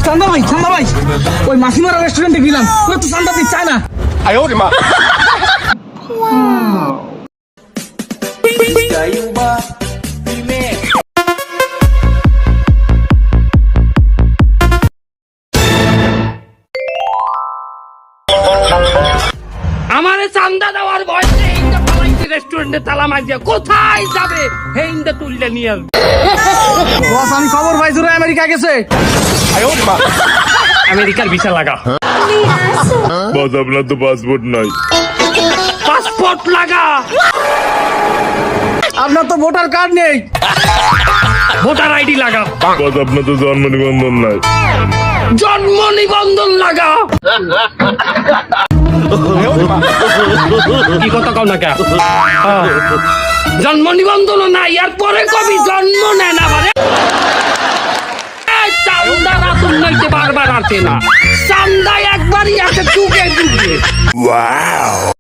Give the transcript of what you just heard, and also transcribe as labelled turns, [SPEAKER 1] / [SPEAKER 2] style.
[SPEAKER 1] চান্দা ভাই ওই মাসিমারা রেস্টুরেন্টে গেলাম, ওরা তো চান্দা দিতে চায় না।
[SPEAKER 2] আমারে চান্দা দেওয়ার ভয়তে এইটা পালাইছে রেস্টুরেন্টে তালা মারিয়া কোথায় যাবে হেইন্দা তুললে নিয়ে আসবে।
[SPEAKER 1] বস আমি খবর পাইছি ওরা আমেরিকা গেছে।
[SPEAKER 2] আমেরিকার ভিসা লাগা।
[SPEAKER 3] বস আপনার তো পাসপোর্ট নাই।
[SPEAKER 2] পাসপোর্ট লাগা।
[SPEAKER 1] আপনার তো ভোটার কার্ড নেই।
[SPEAKER 2] ভোটার আইডি লাগা।
[SPEAKER 3] বস আপনার তো জন্ম নিবন্ধন নাই।
[SPEAKER 2] জন্ম নিবন্ধন লাগা। কি কথা কও না কে? জন্ম নিবন্ধন নাই আর পরে কবি জন্ম নেয় না বারে। চান্দা রাতুল নইতে বারবার আসে না, চান্দা একবারই আসে যুগে যুগে।